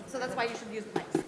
So that's why you should use the mics.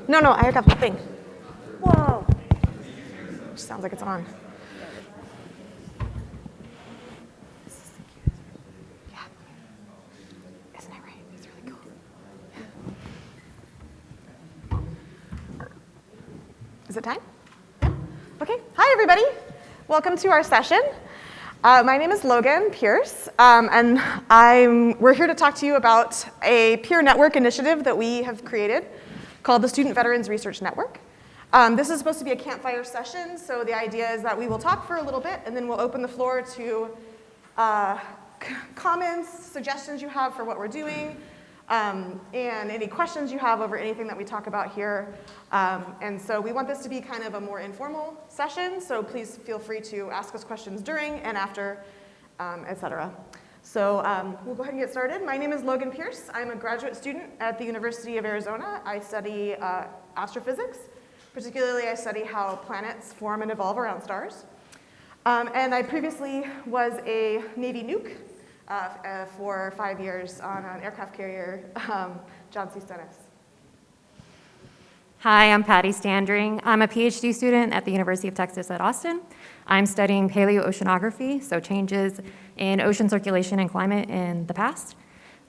No, I got the thing. Whoa. Sounds like it's on. Yeah. Isn't it right? It's really cool. Is it time? Yeah. Okay. Hi, everybody. Welcome to our session. My name is Logan Pierce, and we're here to talk to you about a peer network initiative that we have created called the Student Veterans Research Network. This is supposed to be a campfire session, so the idea is that we will talk for a little bit, and then we'll open the floor to comments, suggestions you have for what we're doing, and any questions you have over anything that we talk about here. And so we want this to be kind of a more informal session, so please feel free to ask us questions during and after, et cetera. So we'll go ahead and get started. My name is Logan Pierce. I'm a graduate student at the University of Arizona. I study astrophysics. Particularly, I study how planets form and evolve around stars. And I previously was a Navy nuke for 5 years on an aircraft carrier, John C. Stennis. Hi, I'm Patty Standring. I'm a PhD student at the University of Texas at Austin. I'm studying paleoceanography, so changes in ocean circulation and climate in the past.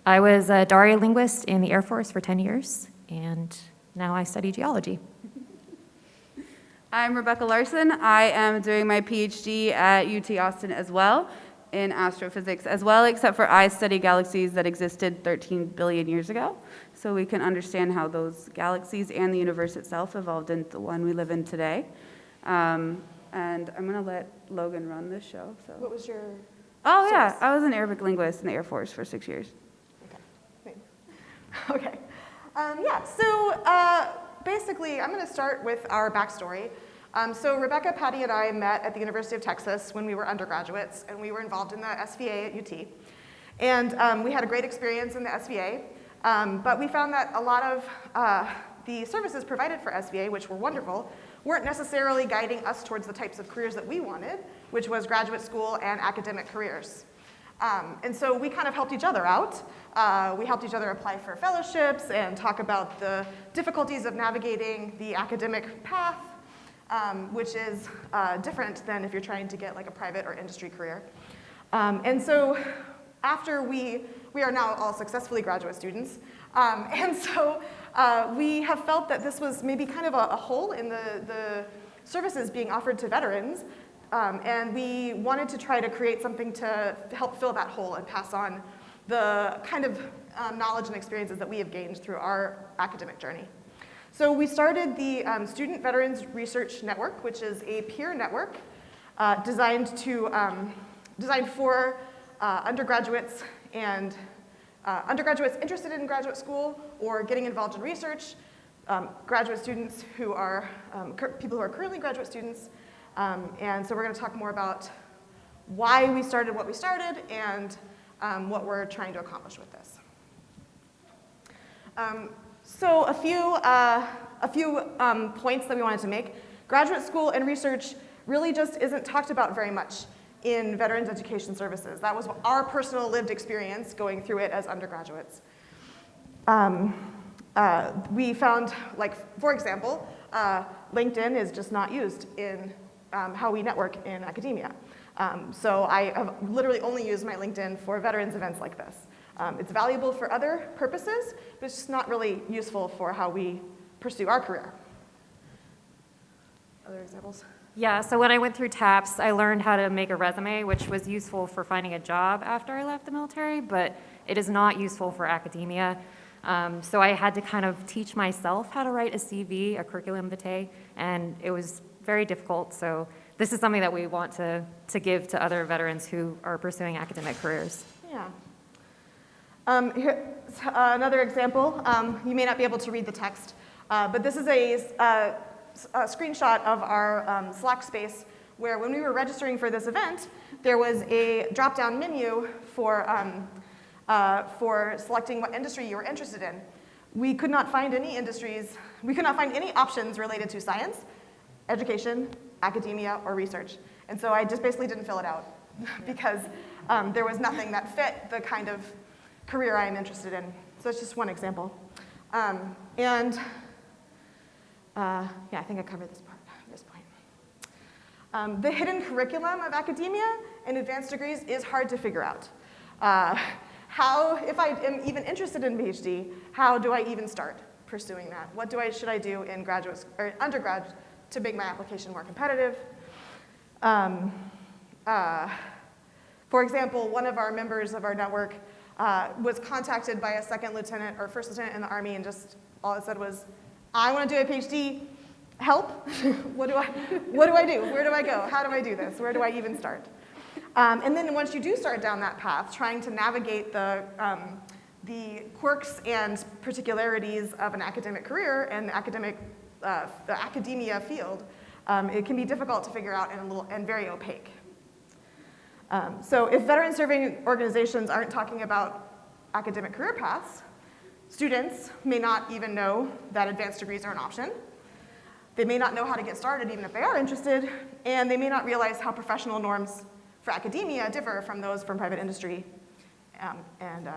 I was a Dyer linguist in the Air Force for 10 years, and now I study geology. I'm Rebecca Larson. I am doing my PhD at UT Austin as well in astrophysics as well, except for I study galaxies that existed 13 billion years ago, so we can understand how those galaxies and the universe itself evolved into the one we live in today. And I'm going to let Logan run this show. So. What was your Oh, source? yeah. I was an Arabic linguist in the Air Force for 6 years. Okay. Okay. Yeah, so basically, I'm going to start with our backstory. So Rebecca, Patty, and I met at the University of Texas when we were undergraduates, and we were involved in the SVA at UT. And we had a great experience in the SVA, but we found that a lot of the services provided for SVA, which were wonderful, weren't necessarily guiding us towards the types of careers that we wanted, which was graduate school and academic careers. And so we kind of helped each other out. We helped each other apply for fellowships and talk about the difficulties of navigating the academic path, which is different than if you're trying to get like a private or industry career. And so after we are now all successfully graduate students, and so we have felt that this was maybe kind of a hole in the services being offered to veterans, and we wanted to try to create something to help fill that hole and pass on the kind of knowledge and experiences that we have gained through our academic journey. So we started the Student Veterans Research Network, which is a peer network designed for undergraduates and undergraduates interested in graduate school or getting involved in research, graduate students who are people who are currently graduate students, and so we're going to talk more about why we started what we started and what we're trying to accomplish with this. So a few points that we wanted to make. Graduate school and research really just isn't talked about very much in Veterans Education Services. That was our personal lived experience going through it as undergraduates. We found, like, for example, LinkedIn is just not used in how we network in academia. So I have literally only used my LinkedIn for veterans events like this. It's valuable for other purposes, but it's just not really useful for how we pursue our career. Other examples? Yeah, so when I went through TAPS, I learned how to make a resume, which was useful for finding a job after I left the military, but it is not useful for academia. So I had to kind of teach myself how to write a CV, a curriculum vitae, and it was very difficult. So this is something that we want to give to other veterans who are pursuing academic careers. Yeah. Here's another example. You may not be able to read the text, but this is a screenshot of our Slack space where when we were registering for this event, there was a drop-down menu for selecting what industry you were interested in. We could not find any industries, we could not find any options related to science, education, academia, or research. And so I just basically didn't fill it out because there was nothing that fit the kind of career I'm interested in. So it's just one example. Yeah, I think I covered this part at this point. The hidden curriculum of academia and advanced degrees is hard to figure out. If I am even interested in PhD, how do I even start pursuing that? What should I do in graduate or undergrad to make my application more competitive? For example, one of our members of our network was contacted by a second lieutenant or first lieutenant in the Army, and just all it said was, I want to do a PhD, help? What do I do? Where do I go? How do I do this? Where do I even start? And then once you do start down that path, trying to navigate the quirks and particularities of an academic career and the academia field, it can be difficult to figure out and very opaque. So if veteran-serving organizations aren't talking about academic career paths, students may not even know that advanced degrees are an option. They may not know how to get started even if they are interested, and they may not realize how professional norms for academia differ from those from private industry and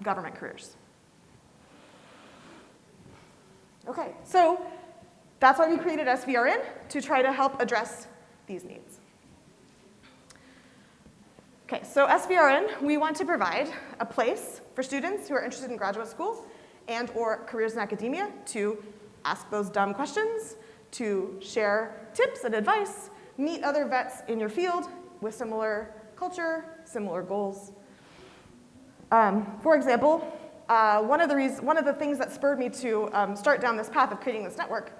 government careers. Okay, so that's why we created SVRN, to try to help address these needs. Okay, so SVRN, we want to provide a place for students who are interested in graduate school and or careers in academia to ask those dumb questions, to share tips and advice, meet other vets in your field with similar culture, similar goals. For example, one of the things that spurred me to start down this path of creating this network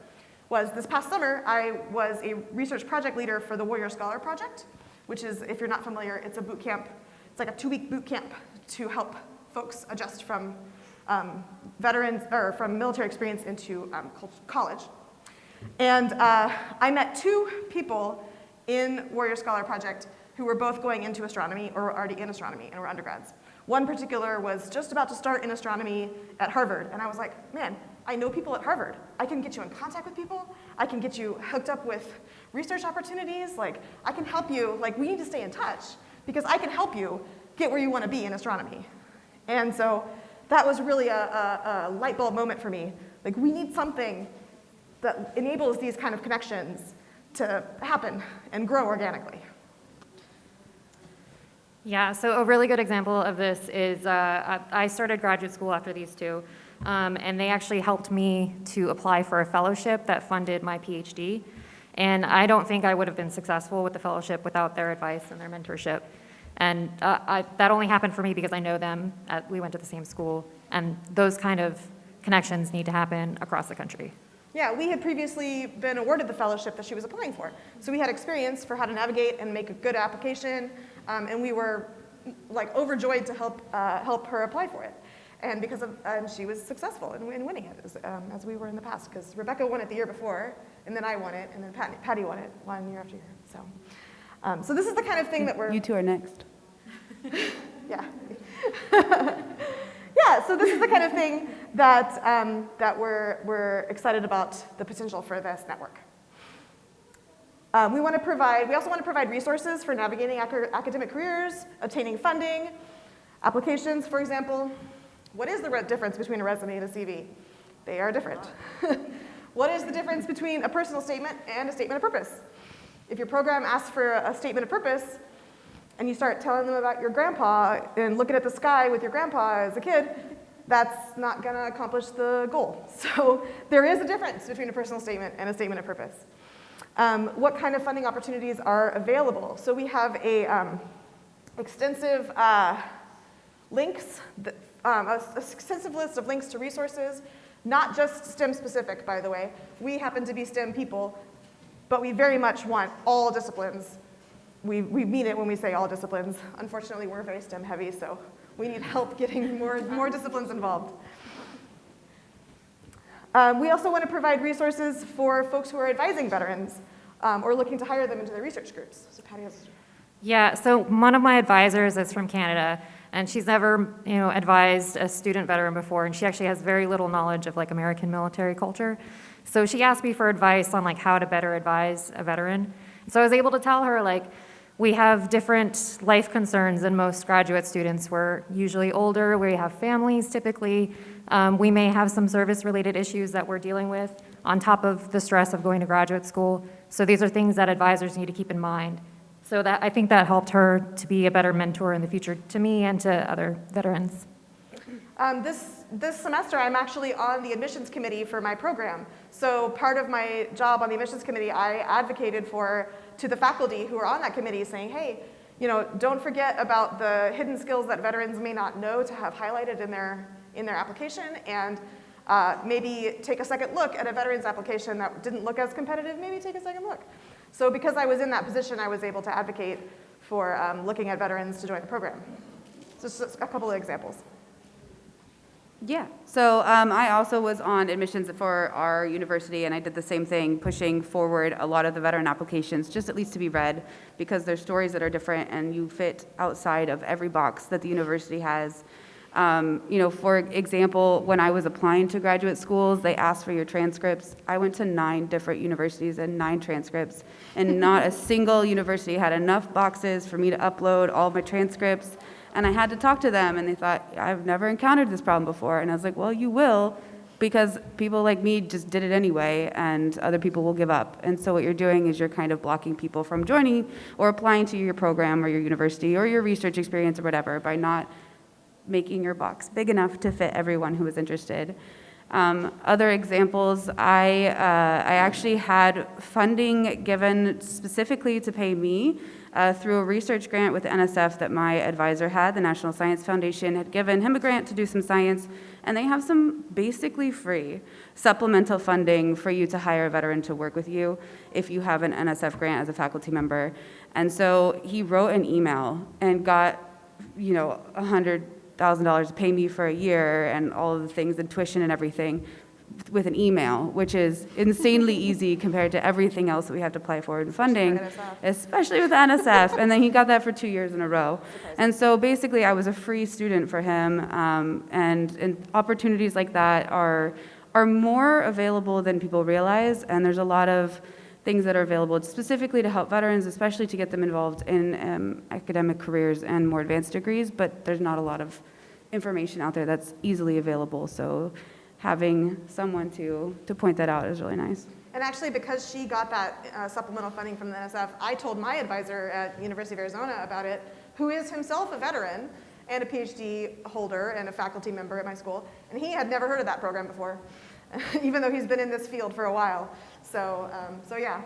was this past summer, I was a research project leader for the Warrior Scholar Project, which is, if you're not familiar, it's a boot camp. It's like a 2-week boot camp to help folks adjust from veterans or from military experience into college. And I met 2 people in Warrior Scholar Project who were both going into astronomy or were already in astronomy and were undergrads. One particular was just about to start in astronomy at Harvard, and I was like, man, I know people at Harvard. I can get you in contact with people. I can get you hooked up with research opportunities. Like, I can help you. Like, we need to stay in touch because I can help you get where you want to be in astronomy. And so that was really a light bulb moment for me. Like, we need something that enables these kind of connections to happen and grow organically. Yeah, so a really good example of this is I started graduate school after these 2, and they actually helped me to apply for a fellowship that funded my PhD. And I don't think I would have been successful with the fellowship without their advice and their mentorship. And that only happened for me because I know them. We went to the same school, and those kind of connections need to happen across the country. Yeah, we had previously been awarded the fellowship that she was applying for. So we had experience for how to navigate and make a good application, and we were like overjoyed to help her apply for it. And and she was successful in winning it, as we were in the past, because Rebecca won it the year before, and then I won it, and then Patty won it 1 year after year. So this is the kind of thing that we're... You 2 are next. Yeah. Yeah, so this is the kind of thing that we're excited about the potential for this network. We also want to provide resources for navigating academic careers, obtaining funding, applications, for example. What is the difference between a resume and a CV? They are different. What is the difference between a personal statement and a statement of purpose? If your program asks for a statement of purpose, and you start telling them about your grandpa and looking at the sky with your grandpa as a kid, that's not going to accomplish the goal. So there is a difference between a personal statement and a statement of purpose. What kind of funding opportunities are available? So we have a extensive links, an extensive list of links to resources, not just STEM specific, by the way. We happen to be STEM people, but we very much want all disciplines. We mean it when we say all disciplines. Unfortunately, we're very STEM heavy, so we need help getting more disciplines involved. We also want to provide resources for folks who are advising veterans or looking to hire them into their research groups. So Patty has... Yeah, so one of my advisors is from Canada, and she's never, advised a student veteran before, and she actually has very little knowledge of American military culture. So she asked me for advice on how to better advise a veteran. So I was able to tell her we have different life concerns than most graduate students. We're usually older, we have families typically. We may have some service-related issues that we're dealing with on top of the stress of going to graduate school. So these are things that advisors need to keep in mind. So I think that helped her to be a better mentor in the future to me and to other veterans. This semester, I'm actually on the admissions committee for my program. So part of my job on the admissions committee, I advocated to the faculty who are on that committee saying, hey, don't forget about the hidden skills that veterans may not know to have highlighted in their application, and maybe take a second look at a veteran's application that didn't look as competitive, maybe take a second look. So because I was in that position, I was able to advocate for looking at veterans to join the program. So just a couple of examples. Yeah, so I also was on admissions for our university, and I did the same thing, pushing forward a lot of the veteran applications, just at least to be read, because there's stories that are different, and you fit outside of every box that the university has. For example, when I was applying to graduate schools, they asked for your transcripts. I went to 9 different universities and 9 transcripts, and not a single university had enough boxes for me to upload all of my transcripts. And I had to talk to them, and they thought, I've never encountered this problem before. And I was like, well, you will, because people like me just did it anyway, and other people will give up. And so what you're doing is you're kind of blocking people from joining or applying to your program or your university or your research experience or whatever by not making your box big enough to fit everyone who was interested. Other examples, I actually had funding given specifically to pay me through a research grant with the NSF that my advisor had. The National Science Foundation had given him a grant to do some science, and they have some basically free supplemental funding for you to hire a veteran to work with you if you have an NSF grant as a faculty member. And so he wrote an email and got, $100,000 to pay me for a year and all of the things, the tuition and everything, with an email, which is insanely easy compared to everything else that we have to apply for in funding, especially with the NSF. And then he got that for 2 years in a row. And so basically I was a free student for him, and opportunities like that are more available than people realize, and there's a lot of things that are available specifically to help veterans, especially to get them involved in academic careers and more advanced degrees, but there's not a lot of information out there that's easily available. So having someone to point that out is really nice. And actually, because she got that supplemental funding from the NSF, I told my advisor at University of Arizona about it, who is himself a veteran and a PhD holder and a faculty member at my school, and he had never heard of that program before, even though he's been in this field for a while. So yeah.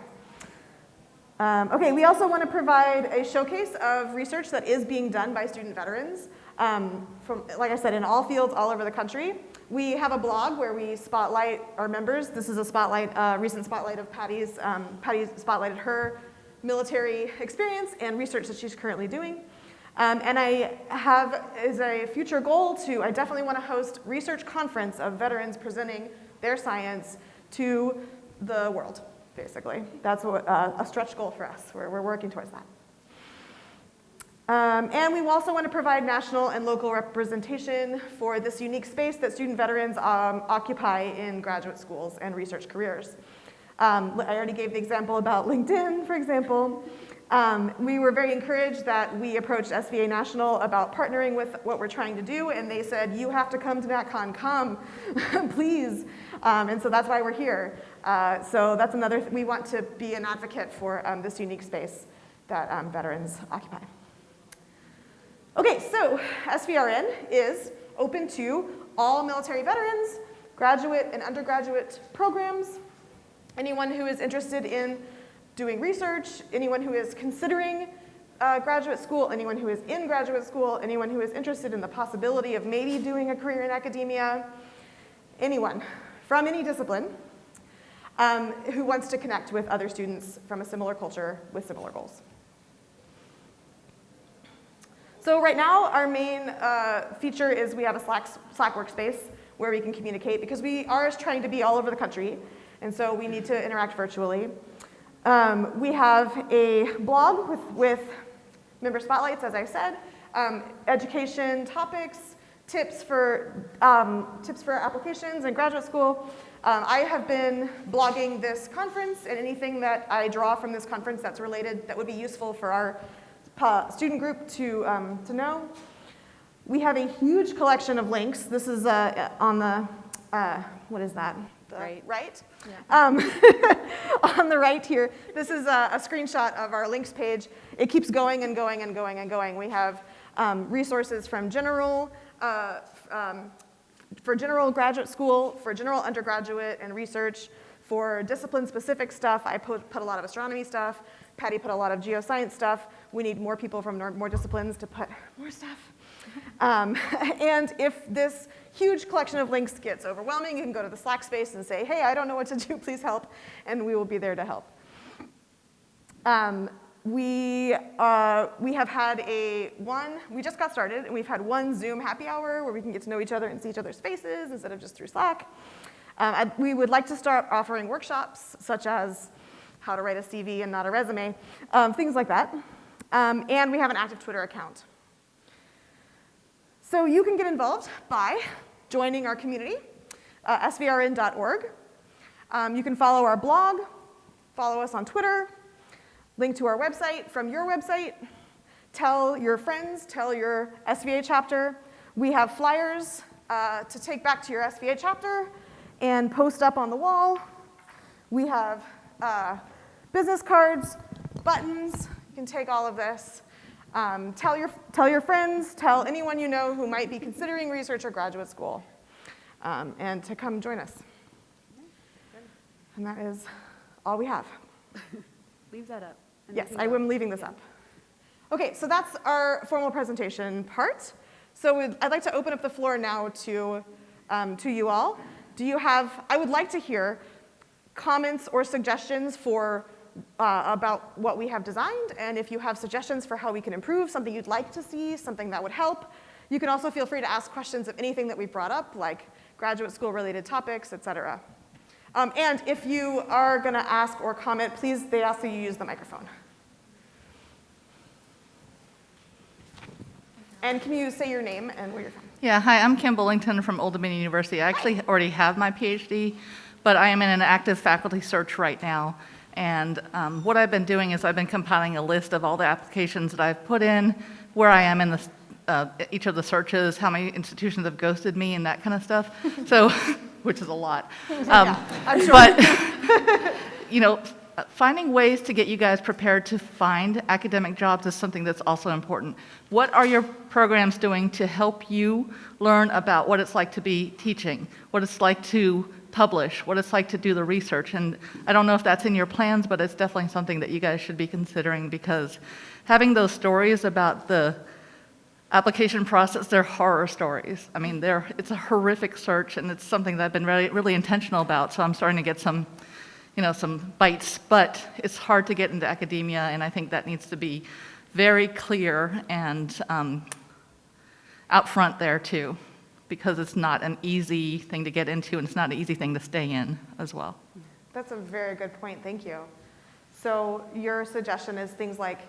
Okay, we also want to provide a showcase of research that is being done by student veterans from, like I said, in all fields all over the country. We have a blog where we spotlight our members. This is a spotlight, recent spotlight of Patty's. Patty spotlighted her military experience and research that she's currently doing. And I have as a future goal I definitely want to host research conference of veterans presenting their science to the world, basically. That's a stretch goal for us. We're working towards that. And we also want to provide national and local representation for this unique space that student veterans occupy in graduate schools and research careers. I already gave the example about LinkedIn, for example. We were very encouraged that we approached SVA National about partnering with what we're trying to do, and they said, you have to come to NatCon, come, please. And so that's why we're here. So that's another, we want to be an advocate for this unique space that veterans occupy. Okay, so SVRN is open to all military veterans, graduate and undergraduate programs, anyone who is interested in doing research, anyone who is considering graduate school, anyone who is in graduate school, anyone who is interested in the possibility of maybe doing a career in academia, anyone from any discipline who wants to connect with other students from a similar culture with similar goals. So right now, our main feature is we have a Slack workspace where we can communicate, because we are trying to be all over the country, and so we need to interact virtually. We have a blog with member spotlights, as I said, education topics, tips for applications in graduate school. I have been blogging this conference, and anything that I draw from this conference that's related that would be useful for our student group to know. We have a huge collection of links. This is on the, what is that? The right? Yeah. On the right here, this is a screenshot of our links page. It keeps going and going and going and going. We have resources from general, for general graduate school, for general undergraduate and research, for discipline-specific stuff. I put a lot of astronomy stuff. Patty put a lot of geoscience stuff. We need more people from more disciplines to put more stuff. And if this huge collection of links gets overwhelming, you can go to the Slack space and say, hey, I don't know what to do, please help, and we will be there to help. we have had we just got started, and we've had one Zoom happy hour where we can get to know each other and see each other's faces instead of just through Slack. We would like to start offering workshops, such as how to write a CV and not a resume, things like that. And we have an active Twitter account. So you can get involved by joining our community, svrn.org. You can follow our blog, follow us on Twitter, link to our website from your website, tell your friends, tell your SVA chapter. We have flyers to take back to your SVA chapter and post up on the wall. We have business cards, buttons. You can take all of this. Tell your friends, tell anyone you know who might be considering research or graduate school, and to come join us. And that is all we have. Leave that up. Yes, I am leaving this up. Okay, so that's our formal presentation part. So I'd like to open up the floor now to you all. I would like to hear comments or suggestions for about what we have designed, and if you have suggestions for how we can improve, something you'd like to see, something that would help. You can also feel free to ask questions of anything that we've brought up, like graduate school related topics, et cetera. And if you are gonna ask or comment, please, they ask that you use the microphone. And can you say your name and where you're from? Yeah, hi, I'm Kim Bullington from Old Dominion University. I actually already have my PhD, but I am in an active faculty search right now. And what I've been doing is I've been compiling a list of all the applications that I've put in, where I am in each of the searches, how many institutions have ghosted me, and that kind of stuff. So, which is a lot. I'm sure. But, you know, finding ways to get you guys prepared to find academic jobs is something that's also important. What are your programs doing to help you learn about what it's like to be teaching, what it's like to publish, what it's like to do the research? And I don't know if that's in your plans, but it's definitely something that you guys should be considering, because having those stories about the application process, they're horror stories. I mean, it's a horrific search, and it's something that I've been really, really intentional about, so I'm starting to get some bites, but it's hard to get into academia, and I think that needs to be very clear and out front there too, because it's not an easy thing to get into, and it's not an easy thing to stay in as well. That's a very good point, thank you. So your suggestion is things like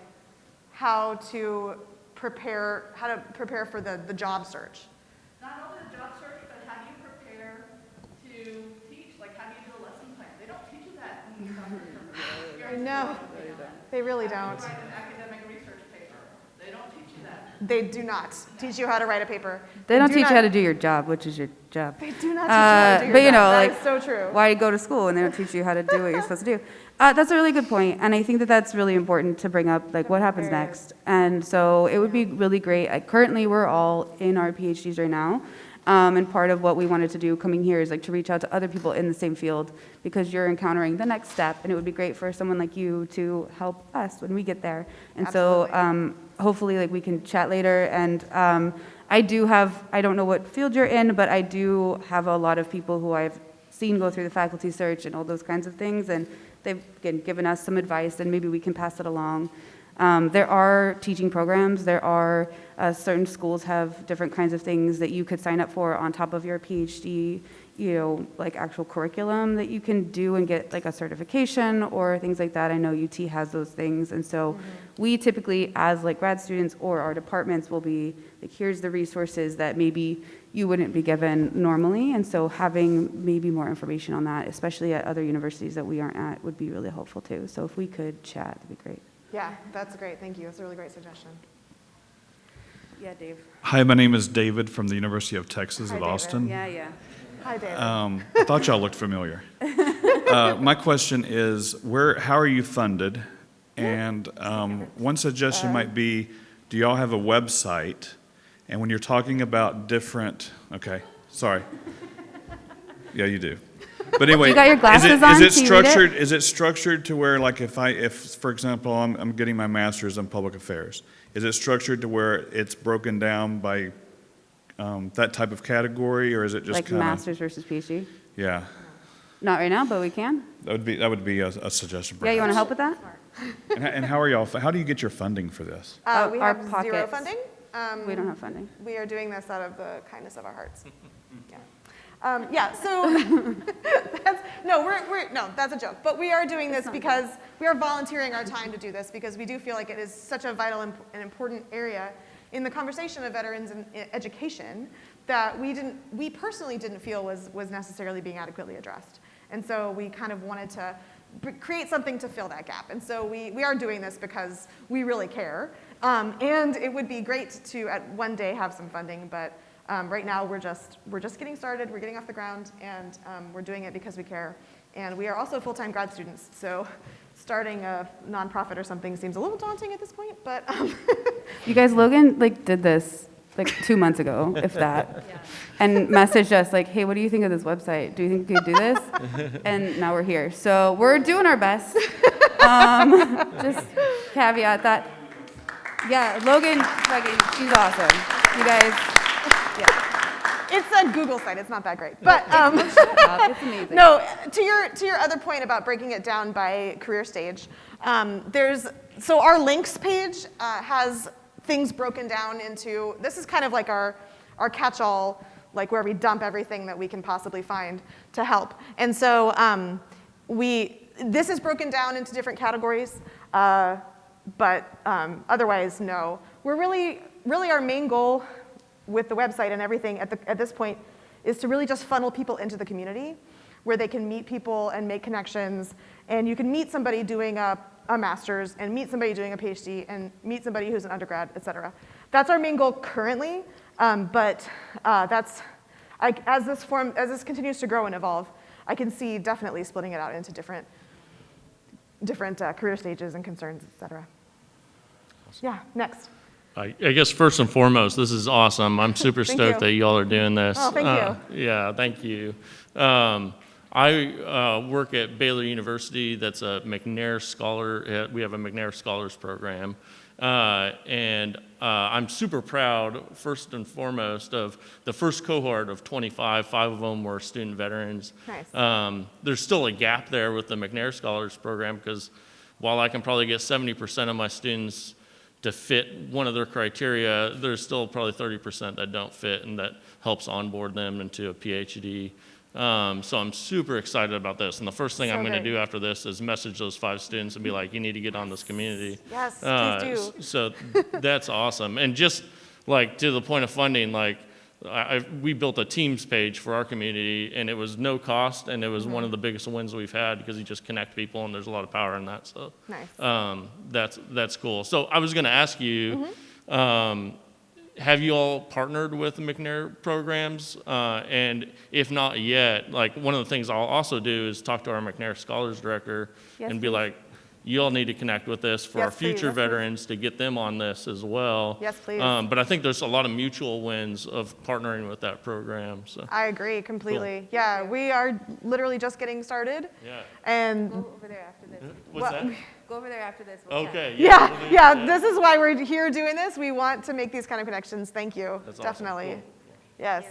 how to prepare for the job search. Not only the job search, but how do you prepare to teach? Like, how do you do a lesson plan? They don't teach you that in the No, they really don't. Write an academic research paper. They don't teach you that. They do not teach you how to write a paper. They don't teach you how to do your job, which is your job. They do not teach you how to do your But you know, job. That like, is so true. why you go to school and they don't teach you how to do what you're supposed to do? That's a really good point, and I think that that's really important to bring up, like what happens next. And so it would be really great. Currently, we're all in our PhDs right now, and part of what we wanted to do coming here is like to reach out to other people in the same field, because you're encountering the next step, and it would be great for someone like you to help us when we get there. And so hopefully, like, we can chat later. And I don't know what field you're in, but I do have a lot of people who I've seen go through the faculty search and all those kinds of things, and they've, again, given us some advice, and maybe we can pass it along. There are teaching programs. There are certain schools have different kinds of things that you could sign up for on top of your PhD, like actual curriculum that you can do and get like a certification or things like that. I know UT has those things. And so we typically, as like grad students or our departments, will be like, here's the resources that maybe you wouldn't be given normally. And so having maybe more information on that, especially at other universities that we aren't at, would be really helpful too. So if we could chat, that'd be great. Yeah, that's great. Thank you. That's a really great suggestion. Yeah, Dave. Hi, my name is David from the University of Texas Hi, at David. Austin. Yeah. Hi, David. I thought y'all looked familiar. My question is, how are you funded? And one suggestion might be, do y'all have a website? And when you're talking about different, okay, sorry. Yeah, you do. But anyway, You got your glasses on? Is it Can you read it? structured? Is it structured to where, like, if for example, I'm getting my master's in public affairs, is it structured to where it's broken down by that type of category, or is it just Like kind of master's versus PhD? Yeah, Not right now, but we can. that would be a suggestion. Yeah, you want to perhaps. help with that? And how are y'all, how do you get your funding for this? We Our have zero pockets. funding. We don't have funding. We are doing this out of the kindness of our hearts. Yeah. So that's a joke. But we are doing this because we are volunteering our time to do this because we do feel like it is such a vital and important area in the conversation of veterans and education that we personally didn't feel was necessarily being adequately addressed. And so we kind of wanted to create something to fill that gap. And so we are doing this because we really care. And it would be great to at one day have some funding, but right now we're just getting started, we're getting off the ground, and we're doing it because we care. And we are also full-time grad students, so starting a nonprofit or something seems a little daunting at this point, but. You guys, Logan did this 2 months ago, if that, and messaged us hey, what do you think of this website? Do you think we could do this? And now we're here. So we're doing our best. Just caveat that. Yeah, Logan, she's awesome. You guys, It's a Google site, it's not that great. But it's amazing. no, to your other point about breaking it down by career stage, so our links page has things broken down into, this is kind of like our catch-all, where we dump everything that we can possibly find to help. And so this is broken down into different categories, but otherwise, no. We're really our main goal with the website and everything at this point is to really just funnel people into the community where they can meet people and make connections, and you can meet somebody doing a master's and meet somebody doing a PhD and meet somebody who's an undergrad, et cetera. That's our main goal currently, but as this continues to grow and evolve, I can see definitely splitting it out into different career stages and concerns, et cetera. Yeah, next. I guess first and foremost, this is awesome. I'm super stoked that y'all are doing this. Oh, thank you. Yeah, thank you. I work at Baylor University. That's a McNair Scholar. We have a McNair Scholars Program. And I'm super proud, first and foremost, of the first cohort of 25. 5 of them were student veterans. Nice. There's still a gap there with the McNair Scholars Program because while I can probably get 70% of my students to fit one of their criteria, there's still probably 30% that don't fit, and that helps onboard them into a PhD. So I'm super excited about this. And the first thing I'm going to do after this is message those 5 students and be like, you need to get on this community. Yes, please do. So that's awesome. And just to the point of funding, we built a Teams page for our community, and it was no cost, and it was one of the biggest wins we've had because you just connect people, and there's a lot of power in that. So Nice. That's cool. So I was going to ask you, have you all partnered with the McNair programs? And if not yet, one of the things I'll also do is talk to our McNair Scholars Director and be like, you all need to connect with this for our future veterans to get them on this as well. Yes, please. But I think there's a lot of mutual wins of partnering with that program. So. I agree completely. Cool. Yeah, we are literally just getting started. Yeah. And Go over there after this. What's that? Go over there after this. Okay. yeah, this is why we're here doing this. We want to make these kind of connections. Thank you. That's awesome. Definitely. Cool. Yes.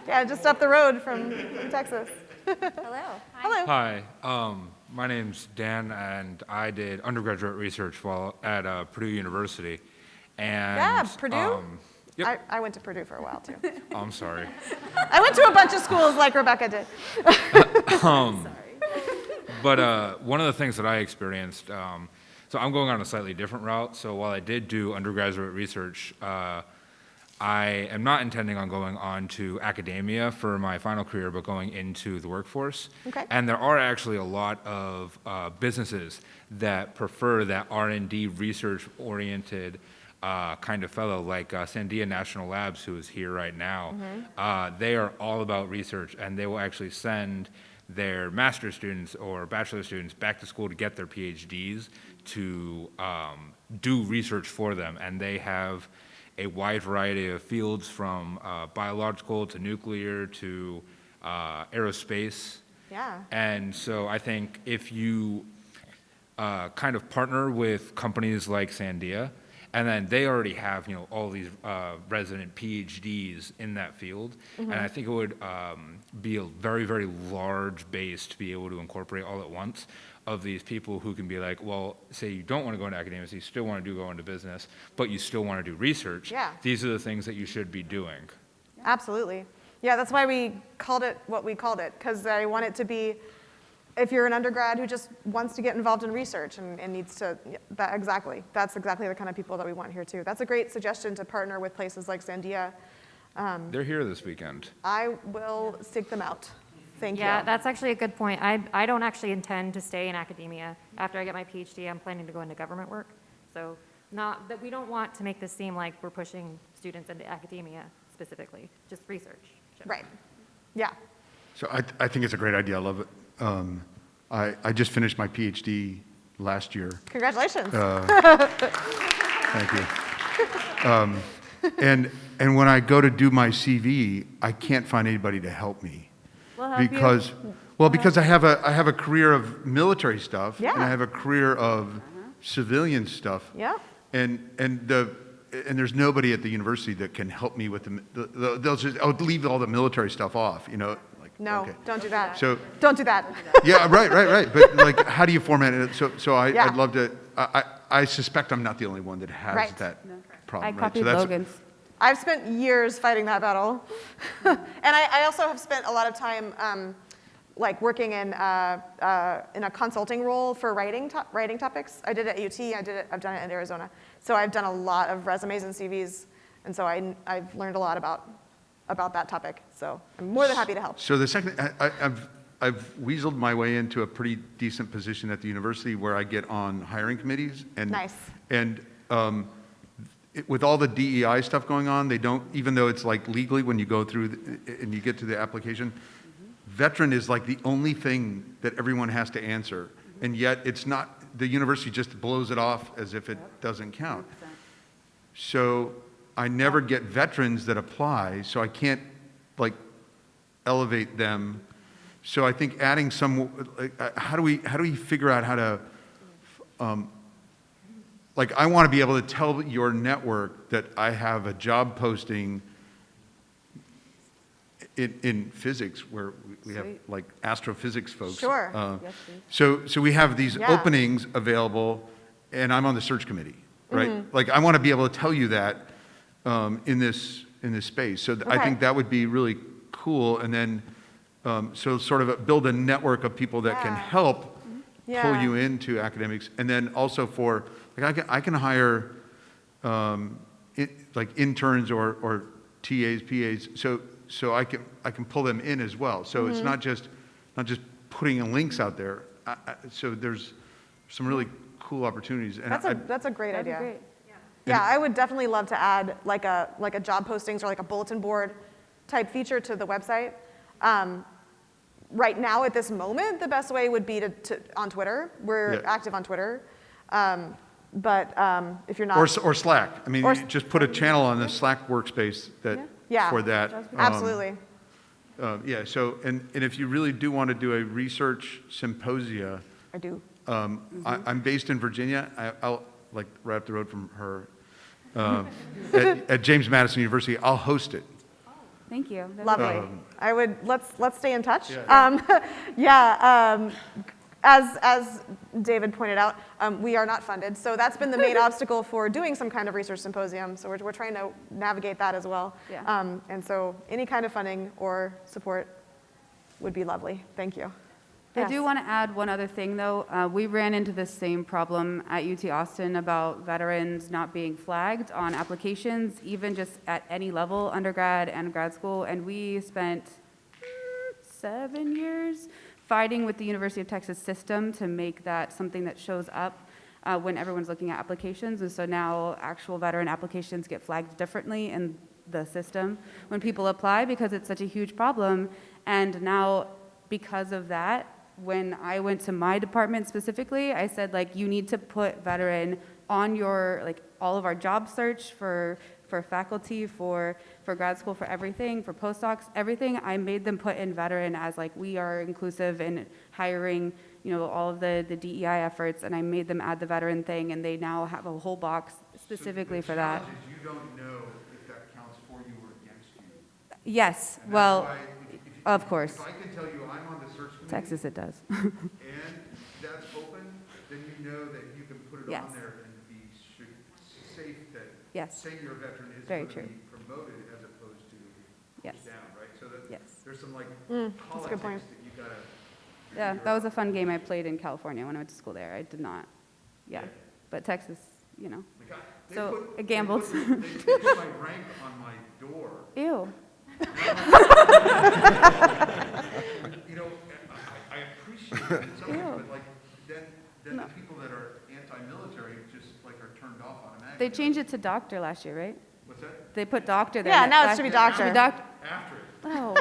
Yeah, just up the road from Texas. Hello. Hello. Hi, my name's Dan, and I did undergraduate research while at Purdue University. And Yeah, Purdue? Yep. I went to Purdue for a while too. Oh, I'm sorry. I went to a bunch of schools like Rebecca did. But one of the things that I experienced, so I'm going on a slightly different route. So while I did do undergraduate research, I am not intending on going on to academia for my final career, but going into the workforce. Okay. And there are actually a lot of businesses that prefer that R&D research-oriented kind of fellow, like Sandia National Labs, who is here right now. They are all about research, and they will actually send their master's students or bachelor students back to school to get their PhDs to do research for them. And they have a wide variety of fields from biological to nuclear to aerospace. Yeah. And so I think if you kind of partner with companies like Sandia And then they already have, all these resident PhDs in that field. And I think it would be a very, very large base to be able to incorporate all at once of these people who can be like, well, say you don't want to go into academia, so you still want to go into business, but you still want to do research. Yeah. These are the things that you should be doing. Absolutely. Yeah, that's why we called it what we called it, because I want it to be, if you're an undergrad who just wants to get involved in research and needs to, that's exactly the kind of people that we want here too. That's a great suggestion to partner with places like Sandia. They're here this weekend. I will seek them out. Thank you. Yeah, that's actually a good point. I don't actually intend to stay in academia. After I get my PhD, I'm planning to go into government work. So not that we don't want to make this seem like we're pushing students into academia specifically, just research. Right. Yeah. So I think it's a great idea. I love it. I just finished my PhD last year. Congratulations. Thank you. And when I go to do my CV, I can't find anybody to help me. We'll help you. Because I have a career of military stuff, Yeah. and I have a career of civilian stuff. Yeah. And there's nobody at the university that can help me with they'll just leave all the military stuff off, like, No, okay. don't do that. So Don't do that. yeah, right. But like, how do you format it? So Yeah. I'd love to. I suspect I'm not the only one that has Right. that I problem. Right? copied So that's Logan's. I've spent years fighting that battle. And I also have spent a lot of time like working in a consulting role for writing topics. I did it at UT, I've done it in Arizona. So I've done a lot of resumes and CVs, and so I've learned a lot about that topic. So I'm more than happy to help. So the second, I've weaseled my way into a pretty decent position at the university where I get on hiring committees. And, Nice. And with all the DEI stuff going on, they don't, even though it's like legally when you go through and you get to the application, veteran is like the only thing that everyone has to answer. And yet it's not, the university just blows it off as if it doesn't count. So I never get veterans that apply, so I can't like elevate them. So I think adding some, how do we figure out how to, like, I want to be able to tell your network that I have a job posting in physics where we have Sweet. like astrophysics folks. Sure. Yes, please. So we have these Yeah. openings available, and I'm on the search committee, right? Mm-hmm. Like, I want to be able to tell you that in this space. So I Okay. think that would be really cool. And then, so sort of build a network of people that can Yeah. help pull Yeah. you into academics. And then also for, like, I can hire like interns or TAs, PAs. So I can pull them in as well. So Mm-hmm. it's not just putting links out there. So there's some really cool opportunities. And That's a great That'd be idea. great. Yeah, I would definitely love to add like a job postings or like a bulletin board type feature to the website. Right now, at this moment, the best way would be to on Twitter. We're Yeah. active on Twitter. But if you're not, or Slack. I mean, Or- you just put a channel on the Slack workspace Yeah. for that. Absolutely. Yeah. So and if you really do want to do a research symposia, I do. I'm based in Virginia. I'll like right up the road from her at James Madison University. I'll host it. Thank you. That'd be Lovely. great. I would, let's stay in touch. Yeah, as David pointed out, we are not funded. So that's been the main obstacle for doing some kind of research symposium. So we're trying to navigate that as well. Yeah. And so any kind of funding or support would be lovely. Thank you. I do Yes. want to add one other thing, though. We ran into this same problem at UT Austin about veterans not being flagged on applications, even just at any level, undergrad and grad school. And we spent 7 years fighting with the University of Texas system to make that something that shows up when everyone's looking at applications. And so now actual veteran applications get flagged differently in the system when people apply because it's such a huge problem. And now, because of that, when I went to my department specifically, I said, like, you need to put veteran on your, like, all of our job search for faculty, for grad school, for everything, for postdocs, everything. I made them put in veteran as, like, we are inclusive in hiring, all of the DEI efforts, and I made them add the veteran thing, and they now have a whole box specifically So for the that. challenge is you don't know if that counts for you or against you. Yes, And that's well, why of course. If I can tell you I'm on the search committee. Texas it does. And that's open, then you know that you can put it Yes. on there and be safe that Yes. saying you're a veteran is Very going to true. be promoted as opposed to Yes. pushed down, right? So that Yes. there's some like that's a politics good point. that you gotta. Yeah, that was a fun game I played in California when I went to school there. I did not, yeah. But Texas, you know. Like they So, put- it gambled. They put my rank on my door. Ew. You know, I appreciate it in some ways, Ew. but like then the people that are anti-military just like are turned off automatically. They changed it to doctor last year, right? What's that? They put doctor there. Yeah, next now it last should be year. doctor. Should be After it. Oh,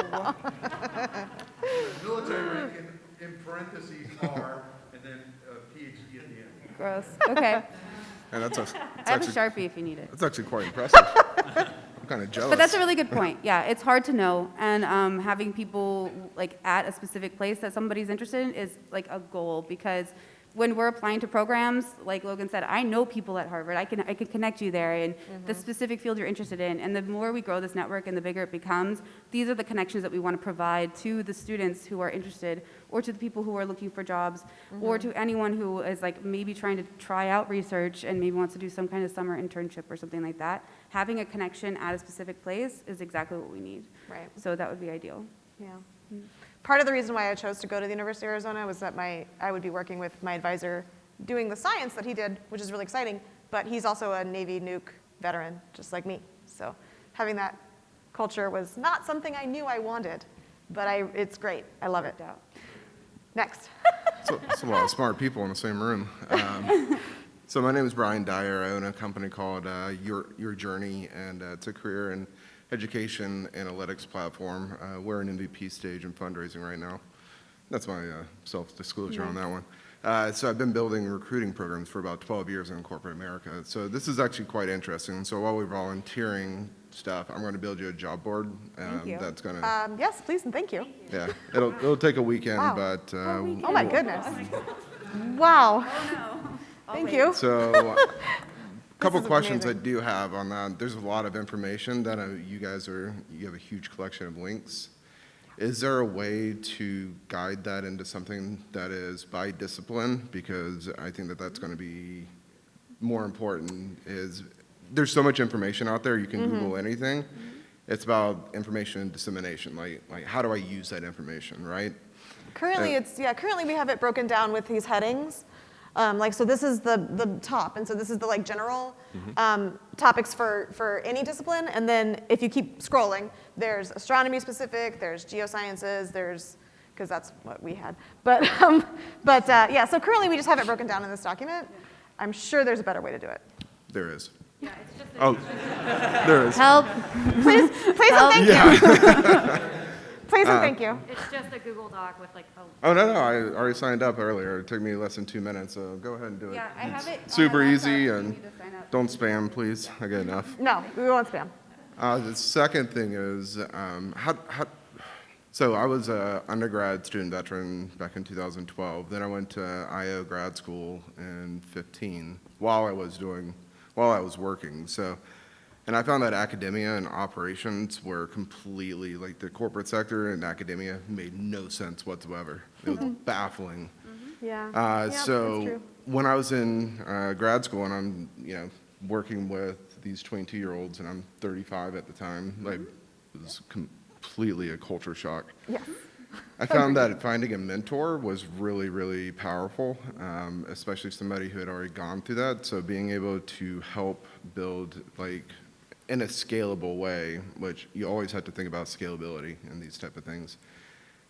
Military rank in parentheses R and then PhD at the end. gross. Okay. And that's I have a Sharpie if you need it. that's actually quite impressive. I'm kind of jealous. But that's a really good point. Yeah, it's hard to know, and having people like at a specific place that somebody's interested in is like a goal, because when we're applying to programs, like Logan said, I know people at Harvard. I can connect you there in the specific field you're interested in. And the more we grow this network and the bigger it becomes, these are the connections that we want to provide to the students who are interested, or to the people who are looking for jobs, or to anyone who is like maybe trying to try out research and maybe wants to do some kind of summer internship or something like that. Having a connection at a specific place is exactly what we need. Right. So that would be ideal. Yeah. Part of the reason why I chose to go to the University of Arizona was that I would be working with my advisor doing the science that he did, which is really exciting, but he's also a Navy nuke veteran, just like me. So having that culture was not something I knew I wanted, but it's great. I love it. Worked out. Next. It's a lot of smart people in the same room. So my name is Brian Dyer. I own a company called Your Journey, and it's a career in education analytics platform. We're in MVP stage in fundraising right now. That's my self-disclosure on that one. So I've been building recruiting programs for about 12 years in corporate America. So this is actually quite interesting. So while we're volunteering stuff, I'm going to build you a job board. Thank you. That's going to, Yes, please and thank you. yeah, it'll take a weekend, Wow. but Oh my goodness. Wow. Thank you. So, a couple is questions I amazing. do have on that. There's a lot of information that you have a huge collection of links. Is there a way to guide that into something that is by discipline? Because I think that that's going to be more important. There's so much information out there, you can Google anything. It's about information dissemination, like how do I use that information, right? Currently, currently we have it broken down with these headings. So this is the top, and so this is the like general topics for any discipline, and then if you keep scrolling, there's astronomy specific, there's geosciences, because that's what we had. But yeah, so currently we just have it broken down in this document. I'm sure there's a better way to do it. There is. Yeah, it's just Oh, there is. Help. Please and thank you. Please and thank you. it's just a Google Doc with like a Oh, no, I already signed up earlier. It took me less than 2 minutes, so go ahead and do it. Yeah, I have it. on Super my laptop. easy, You and need to sign up. don't spam, please. I get enough. No, we won't spam. The second thing is, so I was an undergrad student veteran back in 2012. Then I went to IO grad school in 15 while I was working. So, and I found that academia and operations were completely, like the corporate sector and academia made no sense whatsoever. It was baffling. Yeah. Yeah, that's So true. when I was in grad school and I'm, working with these 22-year-olds and I'm 35 at the time, like it was completely a culture shock. Yes. I found that finding a mentor was really, really powerful, especially somebody who had already gone through that. So being able to help build like in a scalable way, which you always have to think about scalability in these type of things,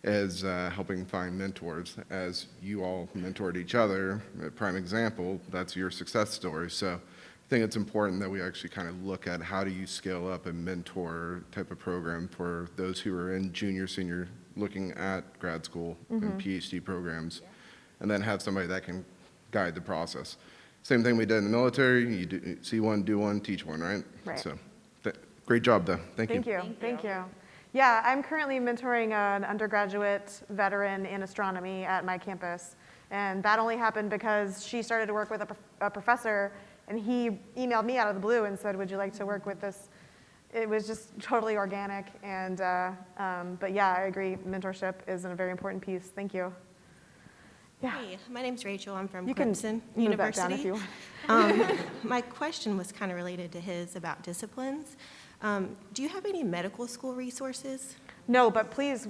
is helping find mentors. As you all mentored each other, a prime example, that's your success story. So I think it's important that we actually kind of look at how do you scale up a mentor type of program for those who are in junior, senior, looking at grad school and PhD programs, and then have somebody that can guide the process. Same thing we did in the military. You see one, do one, teach one, right? Right. So, great job, though. Thank you. Thank you. Yeah, I'm currently mentoring an undergraduate veteran in astronomy at my campus, and that only happened because she started to work with a professor And he emailed me out of the blue and said, would you like to work with this? It was just totally organic. And, but yeah, I agree. Mentorship is a very important piece. Thank you. Yeah. Hey, my name's Rachel. I'm from You can Clemson move that down University. if you want. My question was kind of related to his about disciplines. Do you have any medical school resources? No, but please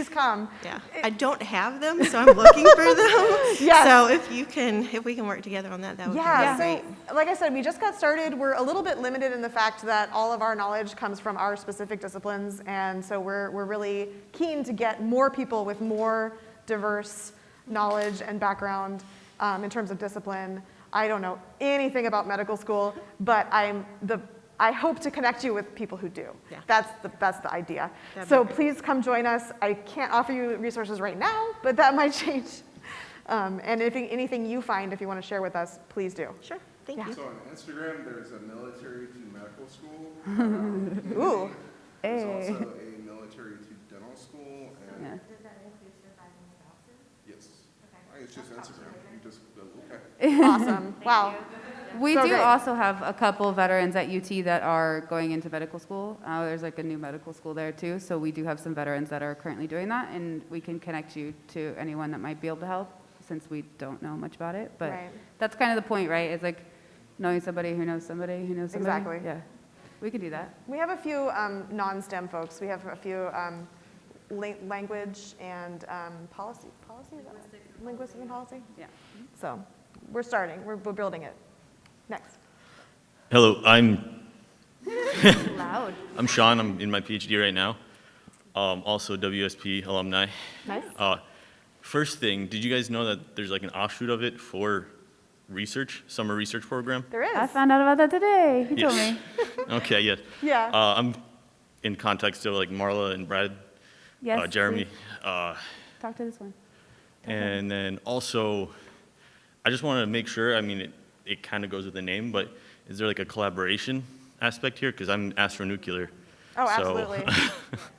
come. Yeah, I don't have them, so I'm looking for them. Yes. So if we can work together on that, that would be great. So like I said, we just got started. We're a little bit limited in the fact that all of our knowledge comes from our specific disciplines, and so we're really keen to get more people with more diverse knowledge and background in terms of discipline. I don't know anything about medical school, but I hope to connect you with people who do. Yeah. That's the idea. That'd So be great. please come join us. I can't offer you resources right now, but that might change. And if anything you find, if you want to share with us, please do. Sure, thank you. So on Instagram, there's a military to medical school. Ooh. There's also a military to dental school. And Yeah. Does that include surviving spouses? yes, it's just Instagram. You just go, okay. Awesome. Wow. We So do great. also have a couple veterans at UT that are going into medical school. There's like a new medical school there too, so we do have some veterans that are currently doing that, and we can connect you to anyone that might be able to help, since we don't know much about it. But Right. that's kind of the point, right? It's like knowing somebody who knows somebody who knows somebody. Exactly. Yeah, we can do that. We have a few non-STEM folks. We have a few language and policy. Policy? Is that linguistic and policy? Yeah. So we're starting. We're building it. Next. Hello, I'm Loud. Sean. I'm in my PhD right now. Also WSP alumni. Nice. First thing, did you guys know that there's like an offshoot of it for research, summer research program? There is. I found out about that today. He told Yes. me. Okay, yes. Yeah. I'm in contact still like Marla and Brad, Yes. Jeremy. please. Talk to this one. And then also, I just wanted to make sure, I mean, it kind of goes with the name, but is there like a collaboration aspect here? Because I'm astronuclear. Oh, so- absolutely.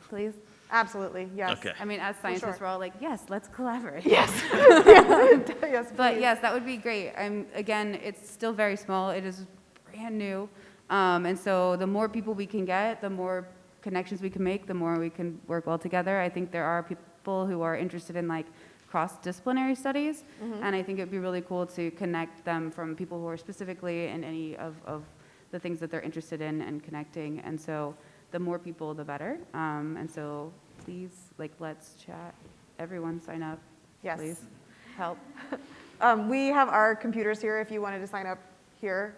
Please. Absolutely. Yes. Okay. I mean, as scientists, sure. we're all like, yes, let's collaborate. Yes. Yes. But please. yes, that would be great. Again, it's still very small. It is brand new. And so the more people we can get, the more connections we can make, the more we can work well together. I think there are people who are interested in like cross-disciplinary studies, and I think it would be really cool to connect them from people who are specifically in any of the things that they're interested in and connecting. And so the more people, the better. And so please, like, let's chat. Everyone sign up, Yes. please. Help. We have our computers here if you wanted to sign up here.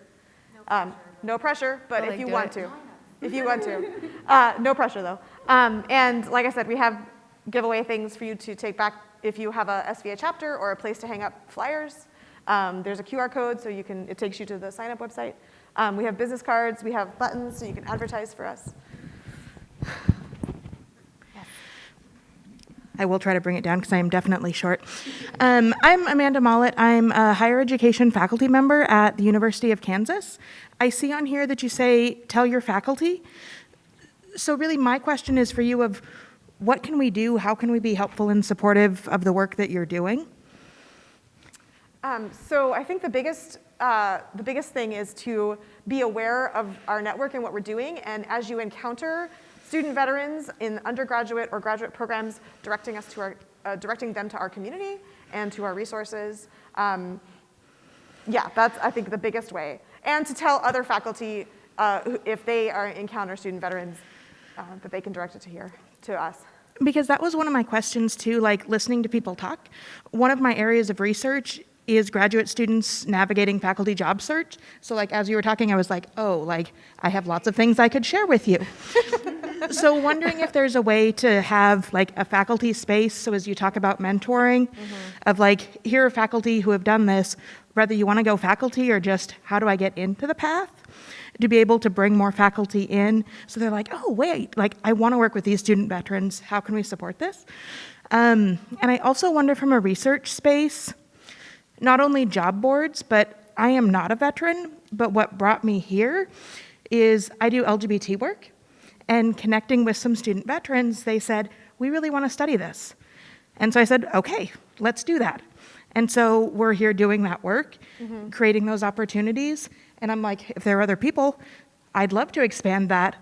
No pressure, but Well, if like, you do want it. to. If you want to. No pressure, though. And like I said, we have giveaway things for you to take back if you have a SVA chapter or a place to hang up flyers. There's a QR code, so it takes you to the sign-up website. We have business cards. We have buttons, so you can advertise for us. I will try to bring it down because I am definitely short. I'm Amanda Mollett. I'm a higher education faculty member at the University of Kansas. I see on here that you say, tell your faculty. So really my question is for you of what can we do? How can we be helpful and supportive of the work that you're doing? So I think the biggest thing is to be aware of our network and what we're doing. And as you encounter student veterans in undergraduate or graduate programs, directing them to our community and to our resources. Yeah, that's I think the biggest way. And to tell other faculty if they encounter student veterans that they can direct it to us. Because that was one of my questions too, like listening to people talk. One of my areas of research is graduate students navigating faculty job search. So like as you were talking, I was like, oh, like I have lots of things I could share with you. So wondering if there's a way to have like a faculty space, so as you talk about mentoring, of like, here are faculty who have done this, whether you want to go faculty or just how do I get into the path, to be able to bring more faculty in. So they're like, oh, wait, like I want to work with these student veterans. How can we support this? And I also wonder from a research space, not only job boards, but I am not a veteran, but what brought me here is I do LGBT work. And connecting with some student veterans, they said, we really want to study this. And so I said, okay, let's do that. And so we're here doing that work, creating those opportunities. And I'm like, if there are other people, I'd love to expand that.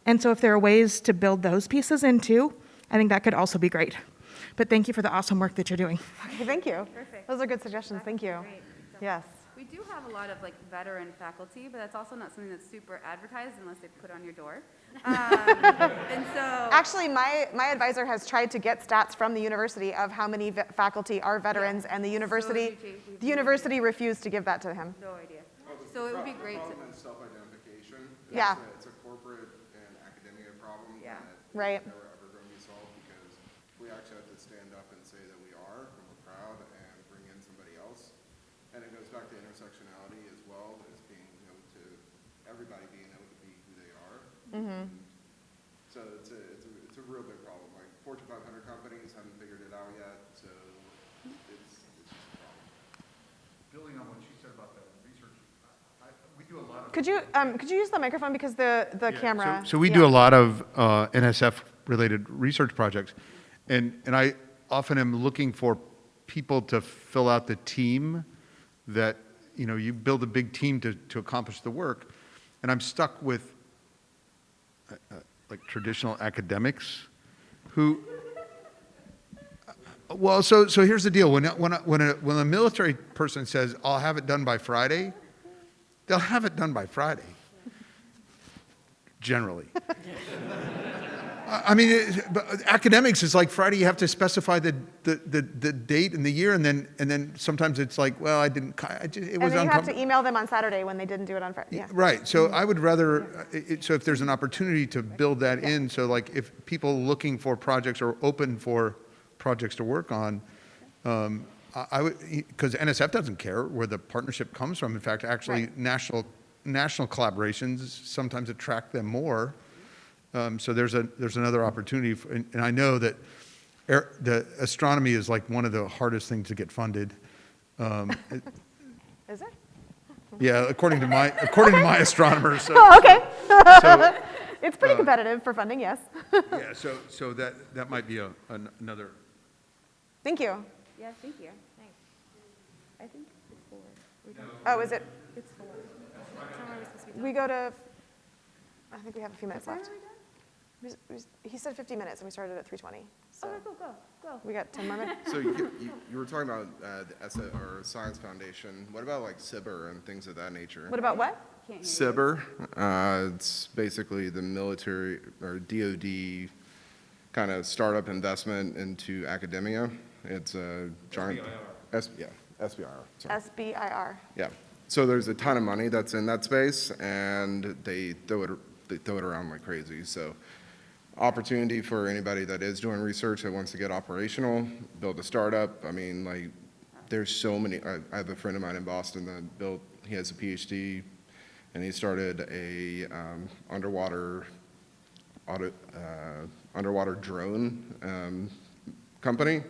And so if there are ways to build those pieces in too, I think that could also be great. But thank you for the awesome work that you're doing. Okay, thank you. Perfect. Those are good suggestions. Thank you. Great. Yes. We do have a lot of like veteran faculty, but that's also not something that's super advertised unless they put on your door. And so Actually, my advisor has tried to get stats from the university of how many faculty are veterans, and the university refused to give that to him. no idea. So it would be great to. Problem is self-identification. Yeah. It's a corporate and academia problem Yeah. that Right. is never ever going to be solved because we actually have to stand up and say that we are and we're proud and bring in somebody else. And it goes back to intersectionality as well as being able to everybody being able to be who they are. So it's a real big problem. Like Fortune 500 companies haven't figured it out yet. So it's just a problem. Building on what she said about the research, we do a lot of. Could you use the microphone because the camera? So we do a lot of NSF-related research projects, and I often am looking for people to fill out the team that, you build a big team to accomplish the work, and I'm stuck with like traditional academics who, well, so here's the deal. When a military person says, I'll have it done by Friday, they'll have it done by Friday, generally. I mean, but academics is like Friday. You have to specify the date and the year, and then sometimes it's like, well, it was. And then you have to email them on Saturday when they didn't do it on Friday. Yeah. Right. So I would rather. So if there's an opportunity to build that in, so like if people looking for projects or open for projects to work on, I would, because NSF doesn't care where the partnership comes from. In fact, actually, national collaborations sometimes attract them more. So there's another opportunity, and I know that the astronomy is like one of the hardest things to get funded. Is it? Yeah, according to my astronomers. So, Oh, okay. So, It's pretty competitive for funding, yes. yeah, so that might be another. Thank you. Yeah, thank you. Thanks. I think it's 4. We're done. Oh, is it? It's 4. We go to, I think we have a few minutes What time left. are we done? He said 50 minutes, and we started at 3:20. So Okay, go. we got 10 more minutes. So you were talking about or Science Foundation. What about like CIBR and things of that nature? What about what? Can't hear you. CIBR, it's basically the military or DoD kind of startup investment into academia. It's a giant. SBIR. Sorry. SBIR. Yeah. So there's a ton of money that's in that space, and they throw it around like crazy. So opportunity for anybody that is doing research that wants to get operational, build a startup. I mean, like, there's so many. I have a friend of mine in Boston that he has a PhD, and he started a underwater drone company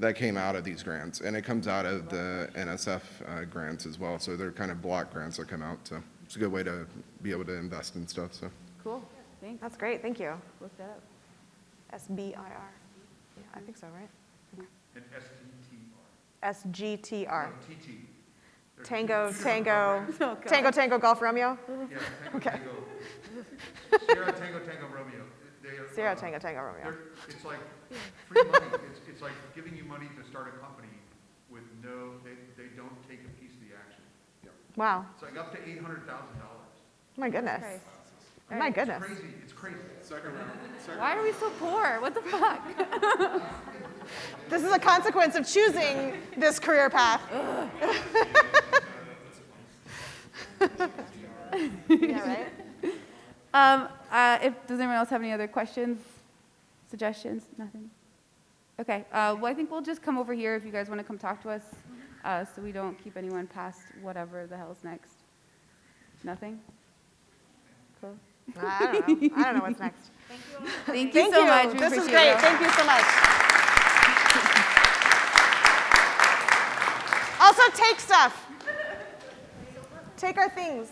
that came out of these grants, and it comes out of the NSF grants as well. So they're kind of block grants that come out. So it's a good way to be able to invest in stuff. So Cool. Thanks. That's great. Thank you. Look that up. SBIR. Yeah, I think so, right? And SGTR. TT. Tango, Tango, Golf, Romeo? Yeah, Okay. Tango. Sierra Tango Romeo. Sierra, Tango, Romeo. It's like free money. It's like giving you money to start a company with they don't take a piece of the action. Wow. It's like up to $800,000. My goodness. Christ. My goodness. It's crazy. Why are we so poor? What the fuck? This is a consequence of choosing this career path. Yeah, right? Does anyone else have any other questions, suggestions? Nothing? Okay. Well, I think we'll just come over here if you guys want to come talk to us, so we don't keep anyone past whatever the hell's next. Nothing? Cool. I don't know what's next. Thank you so much. We This is appreciate great. it. Thank you so much. Also, take stuff. Take our things.